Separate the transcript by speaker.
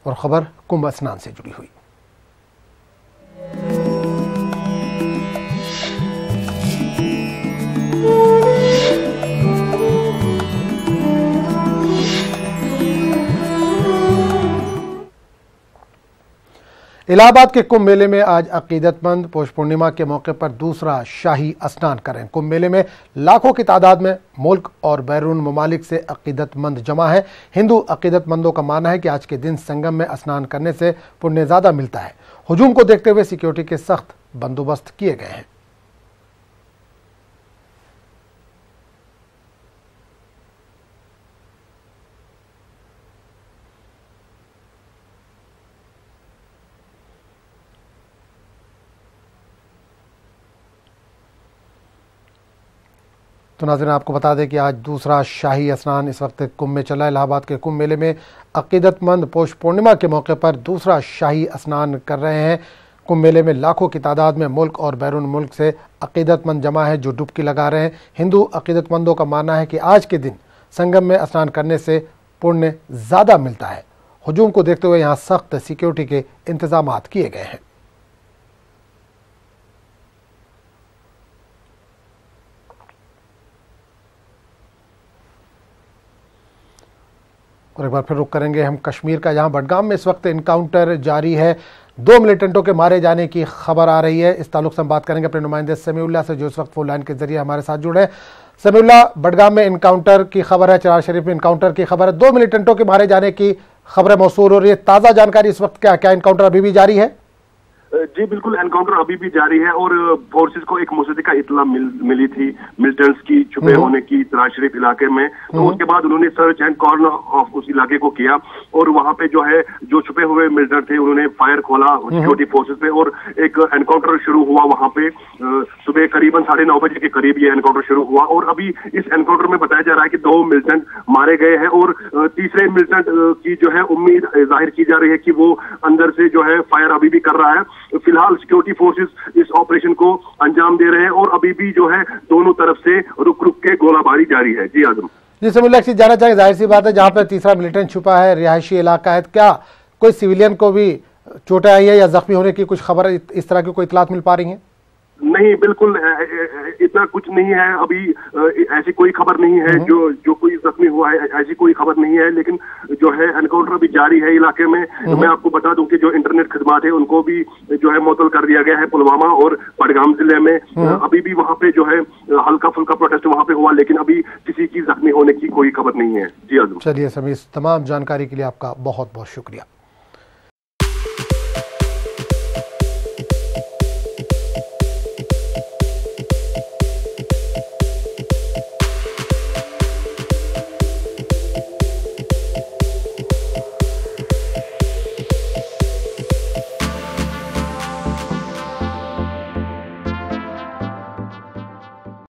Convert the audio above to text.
Speaker 1: और खबर कुंभ स्नान से जुड़ी हुई। इलाहाबाद के कुंभ मेले में आज अकीदतमंद पौष पूर्णिमा के मौके पर दूसरा शाही स्नान करें। कुंभ मेले में लाखों की तादाद में मुल्क और बैरून ममालिक से अकीदतमंद जमा है। हिंदू अकीदतमंदों का मानना है कि आज के दिन संगम में स्नान करने से पुण्य ज्यादा मिलता है। हुजूम को देखते हुए सिक्योरिटी के सख्त बंदोबस्त किए गए हैं। तो नाज़रीन, आपको बता दें कि आज दूसरा शाही स्नान इस वक्त कुंभ में चला है। इलाहाबाद के कुंभ मेले में अकीदतमंद पौष पूर्णिमा के मौके पर दूसरा शाही स्नान कर रहे हैं। कुंभ मेले में लाखों की तादाद में मुल्क और बैरून मुल्क से अकीदतमंद जमा है जो डुबकी लगा रहे हैं। हिंदू अकीदतमंदों का मानना है कि आज के दिन संगम में स्नान करने से पुण्य ज़्यादा मिलता है। हुजूम को देखते हुए यहाँ सख्त सिक्योरिटी के इंतजाम किए गए हैं। और एक बार फिर रुक करेंगे हम कश्मीर का, जहां बडगाम में इस वक्त इनकाउंटर जारी है। 2 मिलिटेंटों के मारे जाने की खबर आ रही है। इस ताल्लुक से हम बात करेंगे अपने नुमाइंदे समीउल्लाह से, जो इस वक्त फोन लाइन के जरिए हमारे साथ जुड़े हैं। समीउल्लाह, बडगाम में इनकाउंटर की खबर है, चरार शरीफ में इनकाउंटर की खबर है, 2 मिलिटेंटों के मारे जाने की खबरें मौसूल हो रही है। ताज़ा जानकारी इस वक्त क्या इनकाउंटर अभी भी जारी है?
Speaker 2: जी बिल्कुल, एनकाउंटर अभी भी जारी है और फोर्सेस को एक मुसद्दिका इत्तला मिली थी मिलिटेंट्स की छुपे होने की चरार शरीफ इलाके में। तो उसके बाद उन्होंने सर्च एंड कॉर्नर ऑफ उस इलाके को किया और वहां पे जो है जो छुपे हुए मिलिटेंट थे उन्होंने फायर खोला सिक्योरिटी फोर्सेस पे और एक एनकाउंटर शुरू हुआ वहां पे। सुबह करीबन 9:30 बजे के करीब ये एनकाउंटर शुरू हुआ और अभी इस एनकाउंटर में बताया जा रहा है कि 2 मिलिटेंट मारे गए हैं और तीसरे मिलिटेंट की जो है उम्मीद जाहिर की जा रही है कि वो अंदर से जो है फायर अभी भी कर रहा है। फिलहाल सिक्योरिटी फोर्सेस इस ऑपरेशन को अंजाम दे रहे हैं और अभी भी जो है दोनों तरफ से रुक रुक के गोलाबारी जारी है। जी आजम
Speaker 1: जी, समीउल्लाह से जानना चाहेंगे, जाहिर सी बात है जहां पर तीसरा मिलिटेंट छुपा है, रिहायशी इलाका है, क्या कोई सिविलियन को भी चोटें आई है या जख्मी होने की कुछ खबर इस तरह की कोई इतलात मिल पा रही है?
Speaker 2: नहीं, बिल्कुल इतना कुछ नहीं है अभी, ऐसी कोई खबर नहीं है जो कोई जख्मी हुआ है, ऐसी कोई खबर नहीं है। लेकिन जो है एनकाउंटर अभी जारी है इलाके में। मैं आपको बता दूं कि जो इंटरनेट खिदमात है उनको भी जो है मुअत्तल कर दिया गया है पुलवामा और बडगाम जिले में। अभी भी वहां पे जो है हल्का फुल्का प्रोटेस्ट वहां पे हुआ, लेकिन अभी किसी की जख्मी होने की कोई खबर नहीं है। जी आजम,
Speaker 1: चलिए समीर, तमाम जानकारी के लिए आपका बहुत बहुत शुक्रिया।